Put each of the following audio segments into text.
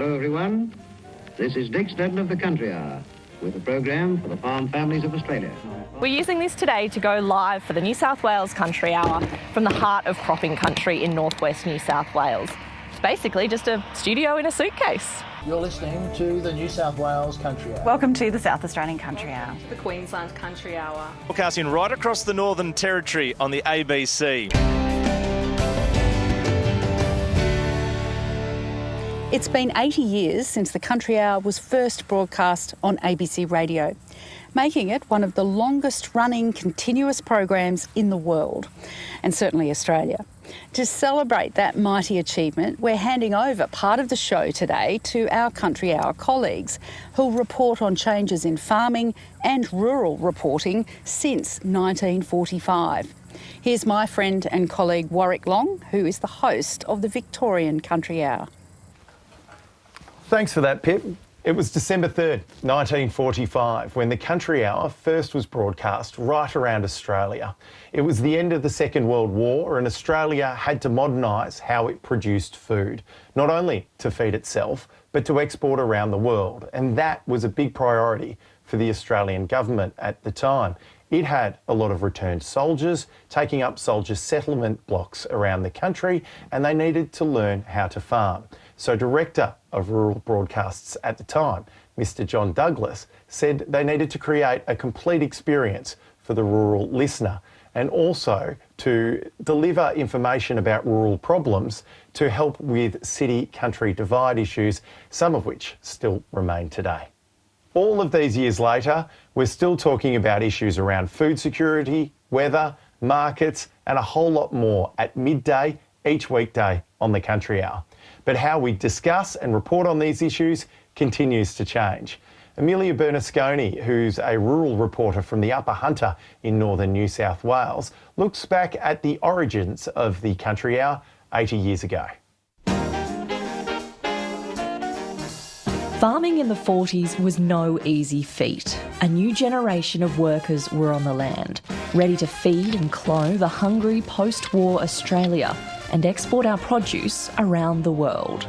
Hello everyone, this is Dick Snedden of the Country Hour with a programme for the farm families of Australia. We're using this today to go live for the New South Wales Country Hour from the heart of cropping country in northwest New South Wales. It's basically just a studio in a suitcase. You're listening to the New South Wales Country Hour. Welcome to the South Australian Country Hour. The Queensland Country Hour. Broadcasting right across the Northern Territory on the ABC. It's been 80 years since the Country Hour was first broadcast on ABC Radio, making it one of the longest running continuous programs in the world, and certainly Australia. To celebrate that mighty achievement, we're handing over part of the show today to our Country Hour colleagues, who'll report on changes in farming and rural reporting since 1945. Here's my friend and colleague Warwick Long, who is the host of the Victorian Country Hour. Thanks for that, Pip. It was December 3rd, 1945, when the Country Hour first was broadcast right around Australia. It was the end of the Second World War and Australia had to modernise how it produced food, not only to feed itself, but to export around the world. And that was a big priority for the Australian government at the time. It had a lot of returned soldiers taking up soldier settlement blocks around the country, and they needed to learn how to farm. So Director of Rural Broadcasts at the time, Mr. John Douglas, said they needed to create a complete experience for the rural listener and also to deliver information about rural problems to help with city-country divide issues, some of which still remain today. All of these years later, we're still talking about issues around food security, weather, markets, and a whole lot more at midday each weekday on the Country Hour. But how we discuss and report on these issues continues to change. Amelia Bernasconi, who's a rural reporter from the Upper Hunter in northern New South Wales, looks back at the origins of the Country Hour 80 years ago. Farming in the 40s was no easy feat. A new generation of workers were on the land, ready to feed and clothe a hungry post-war Australia and export our produce around the world.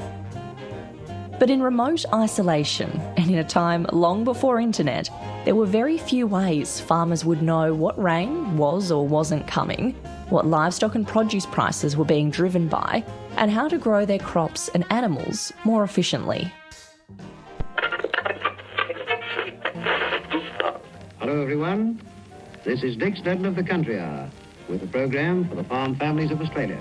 But in remote isolation, and in a time long before internet, there were very few ways farmers would know what rain was or wasn't coming, what livestock and produce prices were being driven by, and how to grow their crops and animals more efficiently. Hello everyone, this is Dick Snedden of the Country Hour with a programme for the farm families of Australia.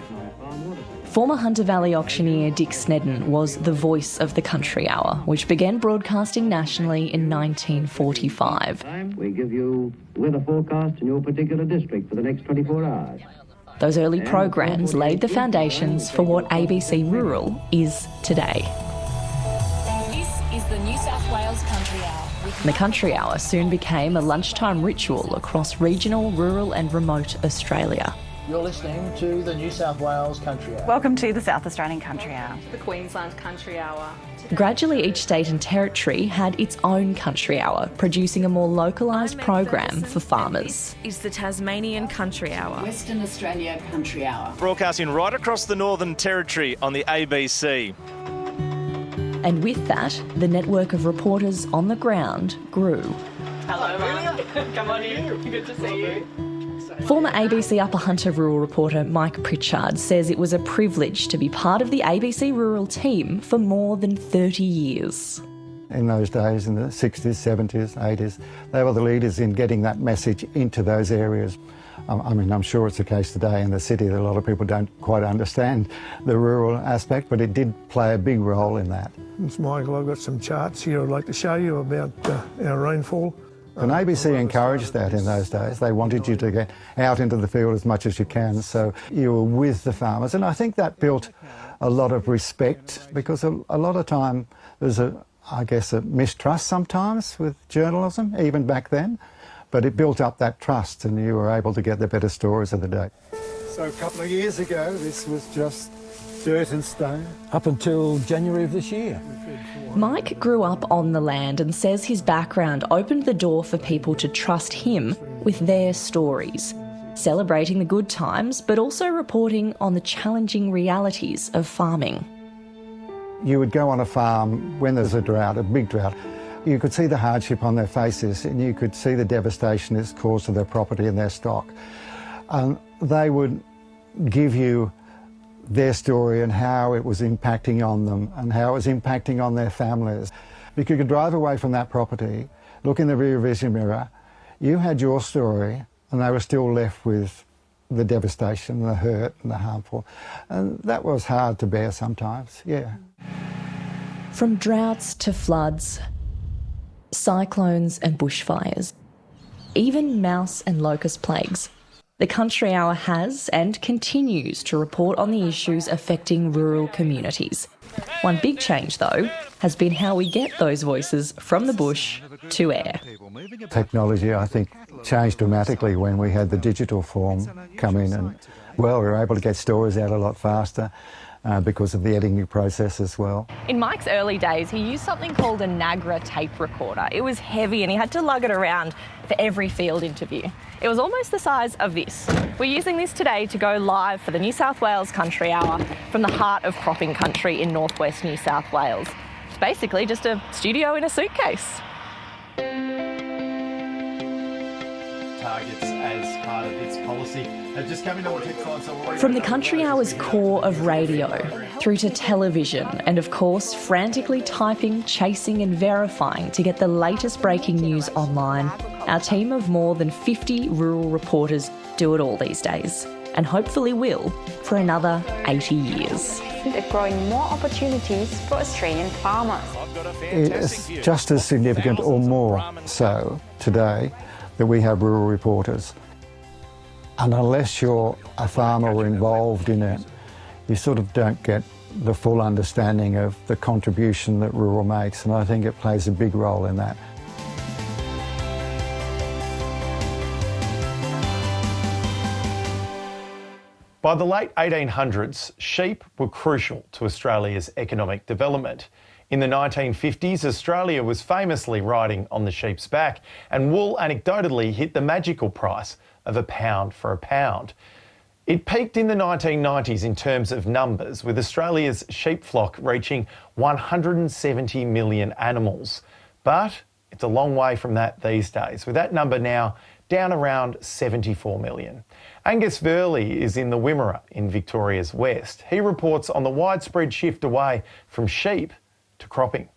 Former Hunter Valley auctioneer Dick Snedden was the voice of the Country Hour, which began broadcasting nationally in 1945. We give you weather forecast in your particular district for the next 24 hours. Those early programs laid the foundations for what ABC Rural is today. This is the New South Wales Country Hour. The Country Hour soon became a lunchtime ritual across regional, rural and remote Australia. You're listening to the New South Wales Country Hour. Welcome to the South Australian Country Hour. The Queensland Country Hour. Gradually, each state and territory had its own Country Hour, producing a more localised program for farmers. This is the Tasmanian Country Hour. Western Australia Country Hour. Broadcasting right across the Northern Territory on the ABC. And with that, the network of reporters on the ground grew. Hello, Mark. Come on in. Good to see you. Former ABC Upper Hunter rural reporter Mike Pritchard says it was a privilege to be part of the ABC rural team for more than 30 years. In those days, in the 60s, 70s, 80s, they were the leaders in getting that message into those areas. I mean, I'm sure it's the case today in the city that a lot of people don't quite understand the rural aspect, but it did play a big role in that. It's Michael, I've got some charts here I'd like to show you about our rainfall. And ABC encouraged that in those days. They wanted you to get out into the field as much as you can, so you were with the farmers. And I think that built a lot of respect, because a lot of time there's a mistrust sometimes with journalism, even back then. But it built up that trust and you were able to get the better stories of the day. So a couple of years ago, this was just dirt and stone. Up until January of this year. Mike grew up on the land and says his background opened the door for people to trust him with their stories, celebrating the good times but also reporting on the challenging realities of farming. You would go on a farm when there's a drought, a big drought. You could see the hardship on their faces and you could see the devastation it's caused to their property and their stock. They would give you their story and how it was impacting on them and how it was impacting on their families. You could drive away from that property, look in the rear vision mirror, you had your story and they were still left with the devastation, the hurt and the harmful. And that was hard to bear sometimes, yeah. From droughts to floods, cyclones and bushfires, even mouse and locust plagues, the Country Hour has and continues to report on the issues affecting rural communities. One big change, though, has been how we get those voices from the bush to air. Technology, I think, changed dramatically when we had the digital form come in, and, well, we were able to get stories out a lot faster because of the editing process as well. In Mike's early days, he used something called a Nagra tape recorder. It was heavy and he had to lug it around for every field interview. It was almost the size of this. We're using this today to go live for the New South Wales Country Hour from the heart of cropping country in northwest New South Wales. It's basically just a studio in a suitcase. Targets as part of its policy have just come in on the text line, so we're From the Country Hour's core of radio, through to television, and of course frantically typing, chasing and verifying to get the latest breaking news online, our team of more than 50 rural reporters do it all these days, and hopefully will for another 80 years. They're growing more opportunities for Australian farmers. It's just as significant or more so today that we have rural reporters. And unless you're a farmer or involved in it, you sort of don't get the full understanding of the contribution that rural makes, and I think it plays a big role in that. By the late 1800s, sheep were crucial to Australia's economic development. In the 1950s, Australia was famously riding on the sheep's back, and wool anecdotally hit the magical price of £1 for a pound. It peaked in the 1990s in terms of numbers, with Australia's sheep flock reaching 170 million animals. But it's a long way from that these days, with that number now down around 74 million. Angus Verley is in the Wimmera in Victoria's west. He reports on the widespread shift away from sheep to cropping.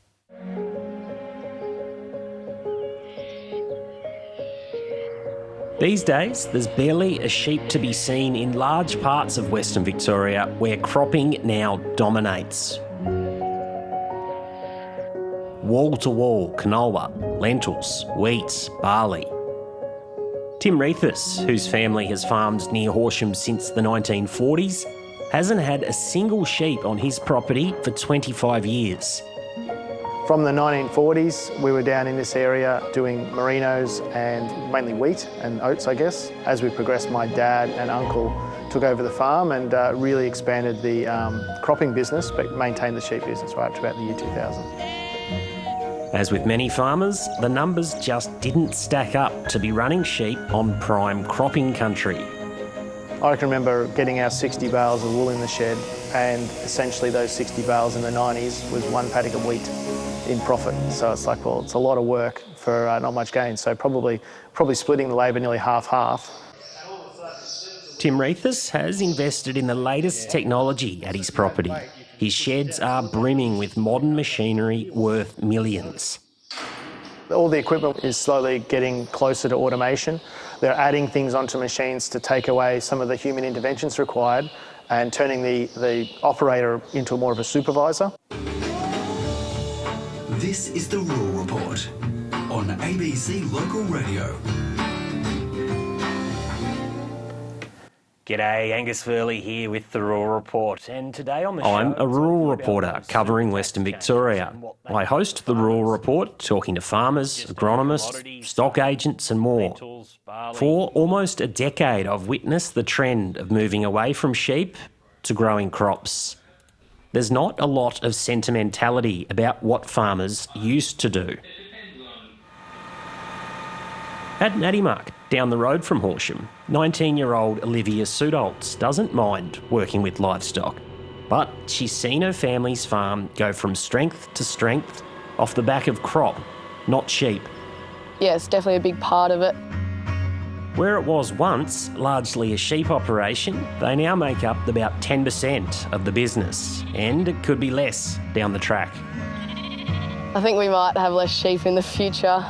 These days, there's barely a sheep to be seen in large parts of Western Victoria where cropping now dominates. Wall-to-wall canola, lentils, wheat, barley. Tim Reithus, whose family has farmed near Horsham since the 1940s, hasn't had a single sheep on his property for 25 years. From the 1940s, we were down in this area doing merinos and mainly wheat and oats, I guess. As we progressed, my dad and uncle took over the farm and really expanded the cropping business, but maintained the sheep business right up to about the year 2000. As with many farmers, the numbers just didn't stack up to be running sheep on prime cropping country. I can remember getting our 60 bales of wool in the shed, and essentially those 60 bales in the 90s was one paddock of wheat in profit. So it's like, well, it's a lot of work for not much gain. So probably splitting the labour nearly half-half. Tim Reithus has invested in the latest technology at his property. His sheds are brimming with modern machinery worth millions. All the equipment is slowly getting closer to automation. They're adding things onto machines to take away some of the human interventions required and turning the operator into more of a supervisor. This is the Rural Report on ABC Local Radio. G'day, Angus Verley here with the Rural Report, and today on the show... I'm a rural reporter covering Western Victoria. I host the Rural Report, talking to farmers, agronomists, stock agents and more. For almost a decade, I've witnessed the trend of moving away from sheep to growing crops. There's not a lot of sentimentality about what farmers used to do. At Naddymark, down the road from Horsham, 19-year-old Olivia Sudoltz doesn't mind working with livestock. But she's seen her family's farm go from strength to strength off the back of crop, not sheep. Yeah, it's definitely a big part of it. Where it was once largely a sheep operation, they now make up about 10% of the business, and it could be less down the track. I think we might have less sheep in the future.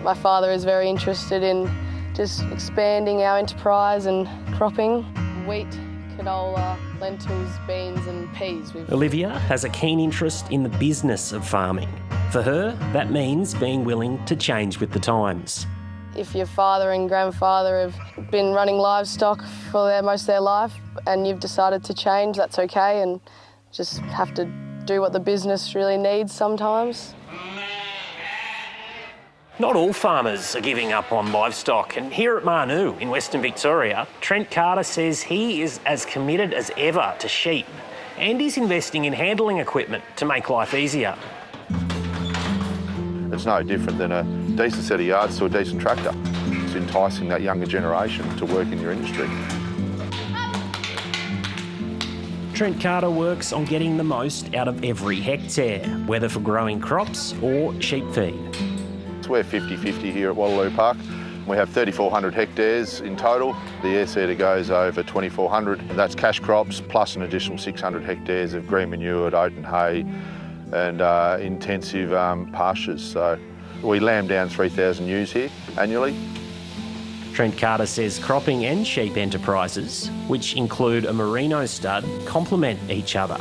My father is very interested in just expanding our enterprise and cropping. Wheat, canola, lentils, beans and peas. Olivia has a keen interest in the business of farming. For her, that means being willing to change with the times. If your father and grandfather have been running livestock for most of their life and you've decided to change, that's okay, and just have to do what the business really needs sometimes. Not all farmers are giving up on livestock, and here at Marnoo in Western Victoria, Trent Carter says he is as committed as ever to sheep and is investing in handling equipment to make life easier. It's no different than a decent set of yards to a decent tractor. It's enticing that younger generation to work in your industry. Trent Carter works on getting the most out of every hectare, whether for growing crops or sheep feed. We're 50-50 here at Waterloo Park. We have 3,400 hectares in total. The air seeder goes over 2,400. That's cash crops plus an additional 600 hectares of green manured oat and hay and intensive pastures. So we lamb down 3,000 ewes here annually. Trent Carter says cropping and sheep enterprises, which include a merino stud, complement each other.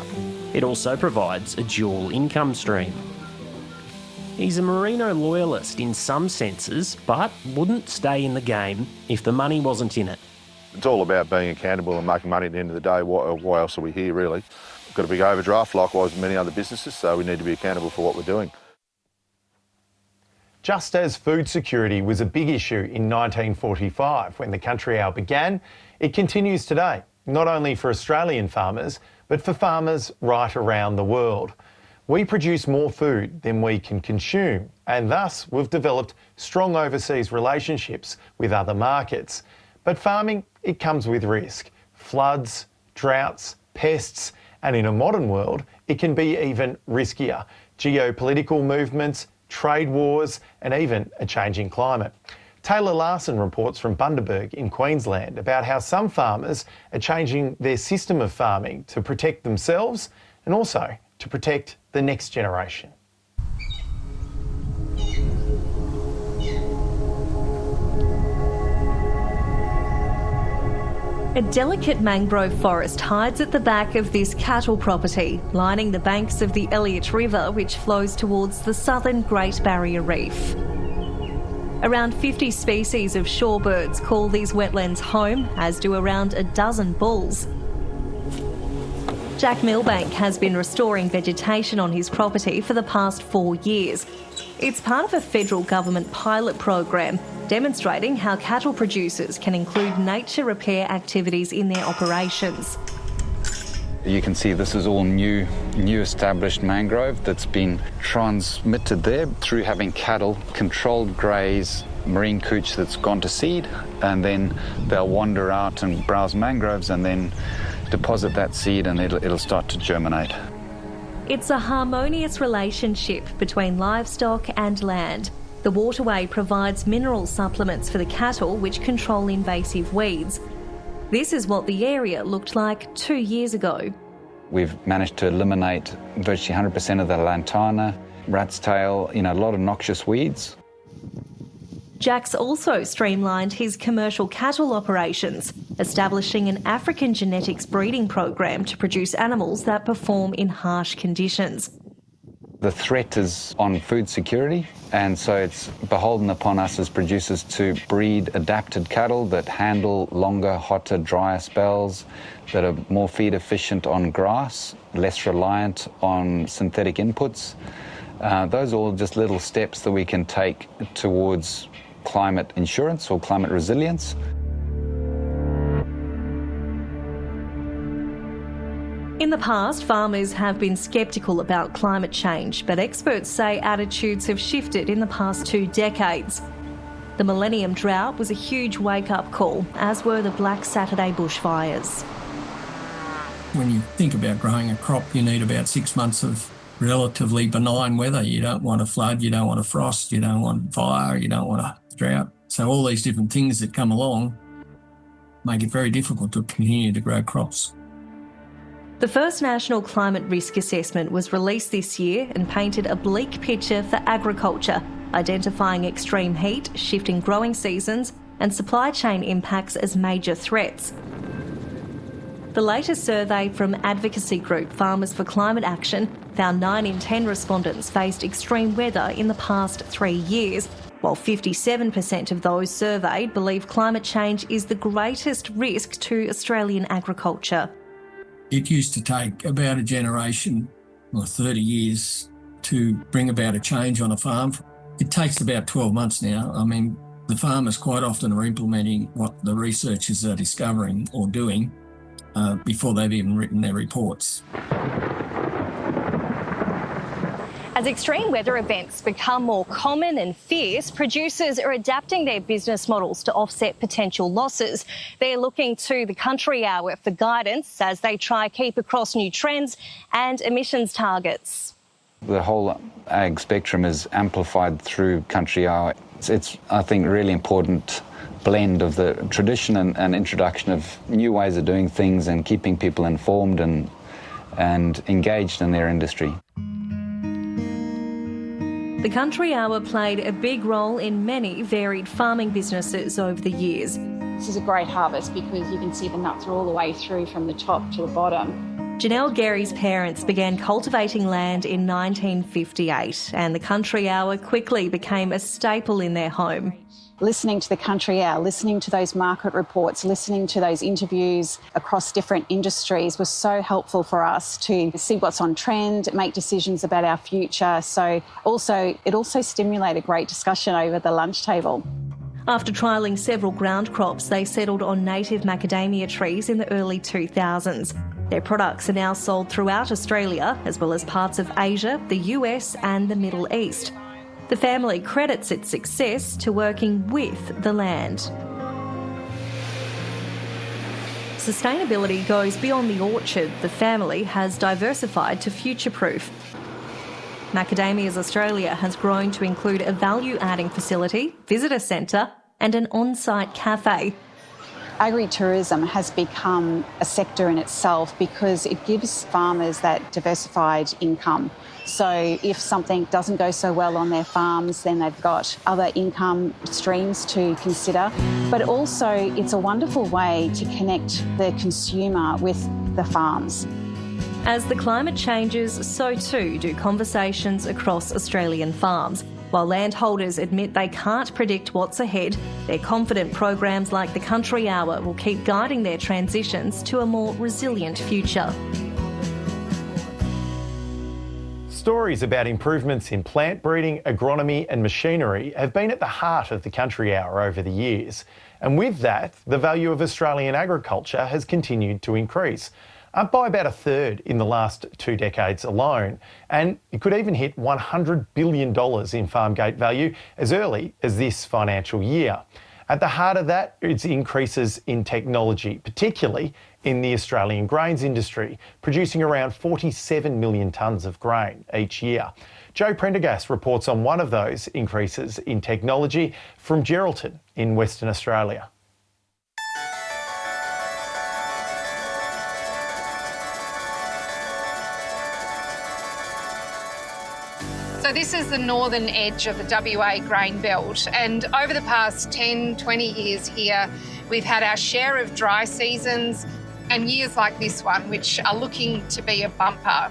It also provides a dual income stream. He's a merino loyalist in some senses, but wouldn't stay in the game if the money wasn't in it. It's all about being accountable and making money at the end of the day. Why else are we here, really? We've got a big overdraft, likewise many other businesses, so we need to be accountable for what we're doing. Just as food security was a big issue in 1945 when the Country Hour began, it continues today, not only for Australian farmers, but for farmers right around the world. We produce more food than we can consume, and thus we've developed strong overseas relationships with other markets. But farming, it comes with risk. Floods, droughts, pests, and in a modern world, it can be even riskier. Geopolitical movements, trade wars, and even a changing climate. Taylor Larson reports from Bundaberg in Queensland about how some farmers are changing their system of farming to protect themselves and also to protect the next generation. A delicate mangrove forest hides at the back of this cattle property, lining the banks of the Elliot River, which flows towards the southern Great Barrier Reef. Around 50 species of shorebirds call these wetlands home, as do around a dozen bulls. Jack Milbank has been restoring vegetation on his property for the past 4 years. It's part of a federal government pilot program demonstrating how cattle producers can include nature repair activities in their operations. You can see this is all new established mangrove that's been transmitted there through having cattle controlled graze marine cooch that's gone to seed, and then they'll wander out and browse mangroves and then deposit that seed and it'll start to germinate. It's a harmonious relationship between livestock and land. The waterway provides mineral supplements for the cattle which control invasive weeds. This is what the area looked like 2 years ago. We've managed to eliminate virtually 100% of the lantana, rat's tail, a lot of noxious weeds. Jack's also streamlined his commercial cattle operations, establishing an African genetics breeding program to produce animals that perform in harsh conditions. The threat is on food security, and so it's beholden upon us as producers to breed adapted cattle that handle longer, hotter, drier spells, that are more feed efficient on grass, less reliant on synthetic inputs. Those are all just little steps that we can take towards climate insurance or climate resilience. In the past, farmers have been sceptical about climate change, but experts say attitudes have shifted in the past 2 decades. The Millennium Drought was a huge wake-up call, as were the Black Saturday bushfires. When you think about growing a crop, you need about 6 months of relatively benign weather. You don't want a flood, you don't want a frost, you don't want fire, you don't want a drought. So all these different things that come along make it very difficult to continue to grow crops. The first National Climate Risk Assessment was released this year and painted a bleak picture for agriculture, identifying extreme heat, shifting growing seasons and supply chain impacts as major threats. The latest survey from advocacy group Farmers for Climate Action found 9 in 10 respondents faced extreme weather in the past 3 years, while 57% of those surveyed believe climate change is the greatest risk to Australian agriculture. It used to take about a generation or 30 years to bring about a change on a farm. It takes about 12 months now. I mean, the farmers quite often are implementing what the researchers are discovering or doing before they've even written their reports. As extreme weather events become more common and fierce, producers are adapting their business models to offset potential losses. They're looking to the Country Hour for guidance as they try to keep across new trends and emissions targets. The whole ag spectrum is amplified through Country Hour. It's I think, really important blend of the tradition and introduction of new ways of doing things and keeping people informed and engaged in their industry. The Country Hour played a big role in many varied farming businesses over the years. This is a great harvest because you can see the nuts are all the way through from the top to the bottom. Janelle Gary's parents began cultivating land in 1958 and the Country Hour quickly became a staple in their home. Listening to the Country Hour, listening to those market reports, listening to those interviews across different industries was so helpful for us to see what's on trend, make decisions about our future. So it also stimulated great discussion over the lunch table. After trialling several ground crops, they settled on native macadamia trees in the early 2000s. Their products are now sold throughout Australia, as well as parts of Asia, the US and the Middle East. The family credits its success to working with the land. Sustainability goes beyond the orchard. The family has diversified to future-proof. Macadamias Australia has grown to include a value-adding facility, visitor centre and an on-site cafe. Agritourism has become a sector in itself because it gives farmers that diversified income. So if something doesn't go so well on their farms, then they've got other income streams to consider. But also it's a wonderful way to connect the consumer with the farms. As the climate changes, so too do conversations across Australian farms. While landholders admit they can't predict what's ahead, they're confident programs like the Country Hour will keep guiding their transitions to a more resilient future. Stories about improvements in plant breeding, agronomy and machinery have been at the heart of the Country Hour over the years. And with that, the value of Australian agriculture has continued to increase, up by about a third in the last 2 decades alone. And it could even hit $100 billion in farm gate value as early as this financial year. At the heart of that, it's increases in technology, particularly in the Australian grains industry, producing around 47 million tonnes of grain each year. Joe Prendergast reports on one of those increases in technology from Geraldton in Western Australia. So this is the northern edge of the WA grain belt, and over the past 10, 20 years here, we've had our share of dry seasons and years like this one, which are looking to be a bumper.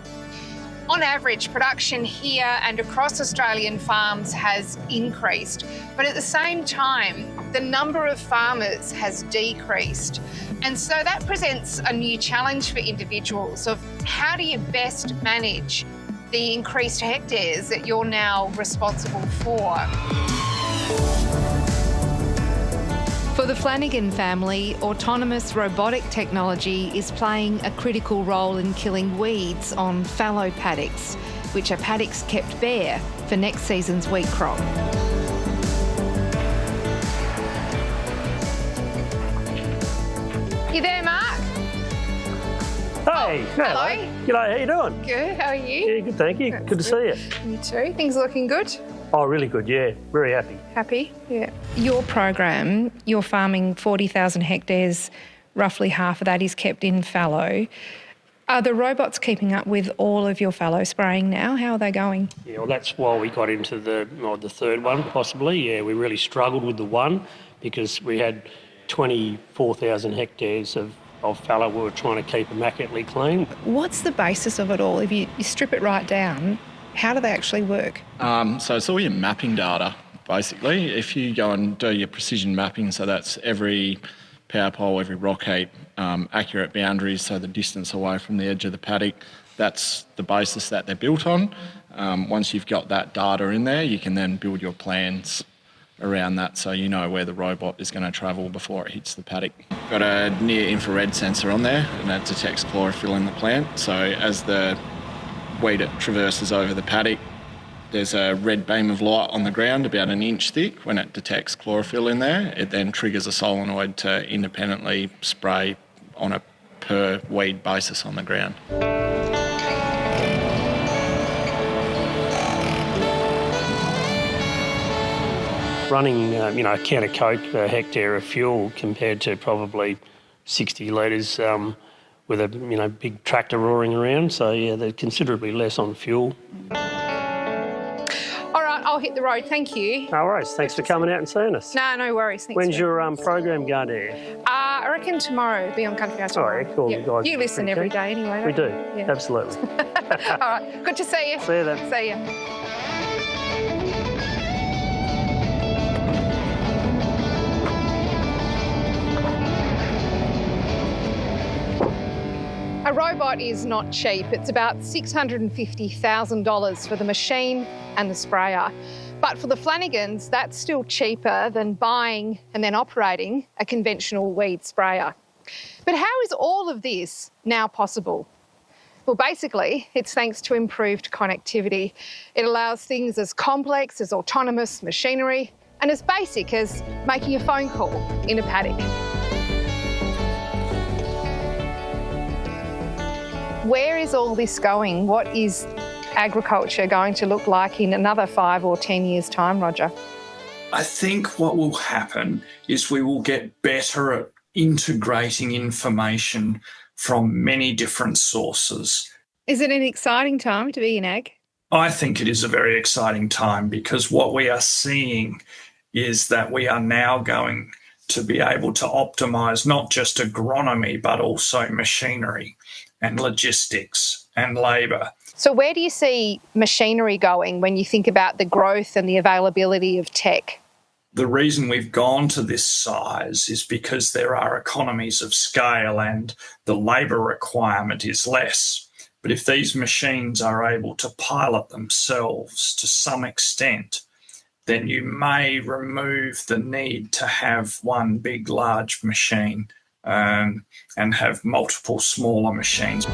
On average, production here and across Australian farms has increased, but at the same time, the number of farmers has decreased. And so that presents a new challenge for individuals of how do you best manage the increased hectares that you're now responsible for. For the Flanagan family, autonomous robotic technology is playing a critical role in killing weeds on fallow paddocks, which are paddocks kept bare for next season's wheat crop. You there, Mark? Oh, Hey, hello. G'day, how you doing? Good, how are you? Yeah, good, thank you. Good to see you. You too. Things are looking good? Oh, really good, yeah. Very happy. Happy? Yeah. Your program, you're farming 40,000 hectares, roughly half of that is kept in fallow. Are the robots keeping up with all of your fallow spraying now? How are they going? Yeah, well, that's why we got into the third one, possibly. Yeah, we really struggled with the one because we had 24,000 hectares of fallow we were trying to keep immaculately clean. What's the basis of it all? If you strip it right down, how do they actually work? So it's all your mapping data, basically. If you go and do your precision mapping, so that's every power pole, every rock heap, accurate boundaries, so the distance away from the edge of the paddock, that's the basis that they're built on. Once you've got that data in there, you can then build your plans around that so you know where the robot is going to travel before it hits the paddock. Got a near infrared sensor on there and that detects chlorophyll in the plant. So as the wheat traverses over the paddock, there's a red beam of light on the ground about an inch thick. When it detects chlorophyll in there, it then triggers a solenoid to independently spray on a per weed basis on the ground. Running, a can of Coke per hectare of fuel compared to probably 60 litres with a, big tractor roaring around. So, yeah, they're considerably less on fuel. All right, I'll hit the road. Thank you. No worries. Thanks for coming out and seeing us. No worries. Thanks. When's your program going to air? I reckon tomorrow. It'll be on Country Hour tomorrow. Oh, yeah, cool. Yeah. You guys You listen every day anyway, We don't do. you? Yeah. Absolutely. All right. Good to see you. See you then. See you. A robot is not cheap. It's about $650,000 for the machine and the sprayer. But for the Flanagans, that's still cheaper than buying and then operating a conventional weed sprayer. But how is all of this now possible? Well, basically, it's thanks to improved connectivity. It allows things as complex as autonomous machinery and as basic as making a phone call in a paddock. Where is all this going? What is agriculture going to look like in another 5 or 10 years' time, Roger? I think what will happen is we will get better at integrating information from many different sources. Is it an exciting time to be in ag? I think it is a very exciting time because what we are seeing is that we are now going to be able to optimise not just agronomy but also machinery and logistics and labour. So where do you see machinery going when you think about the growth and the availability of tech? The reason we've gone to this size is because there are economies of scale and the labour requirement is less. But if these machines are able to pilot themselves to some extent, then you may remove the need to have one big, large machine and have multiple smaller machines.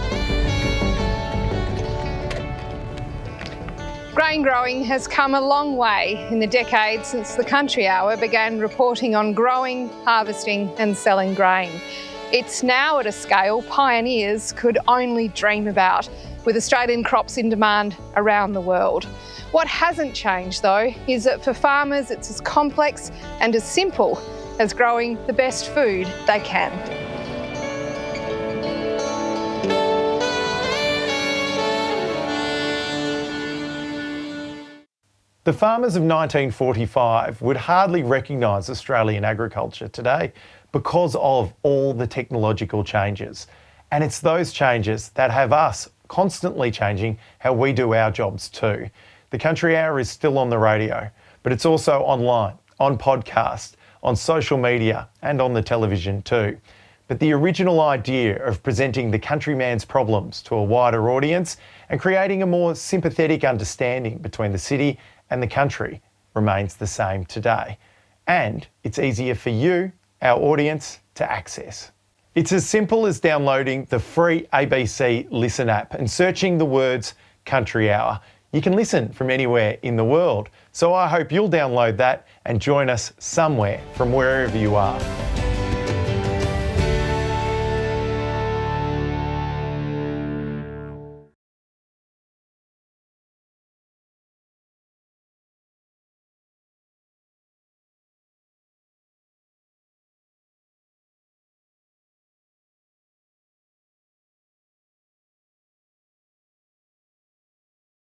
Grain growing has come a long way in the decades since the Country Hour began reporting on growing, harvesting and selling grain. It's now at a scale pioneers could only dream about, with Australian crops in demand around the world. What hasn't changed, though, is that for farmers it's as complex and as simple as growing the best food they can. The farmers of 1945 would hardly recognise Australian agriculture today because of all the technological changes. And it's those changes that have us constantly changing how we do our jobs too. The Country Hour is still on the radio, but it's also online, on podcast, on social media and on the television too. But the original idea of presenting the countryman's problems to a wider audience and creating a more sympathetic understanding between the city and the country remains the same today. And it's easier for you, our audience, to access. It's as simple as downloading the free ABC Listen app and searching the words Country Hour. You can listen from anywhere in the world. So I hope you'll download that and join us somewhere from wherever you are.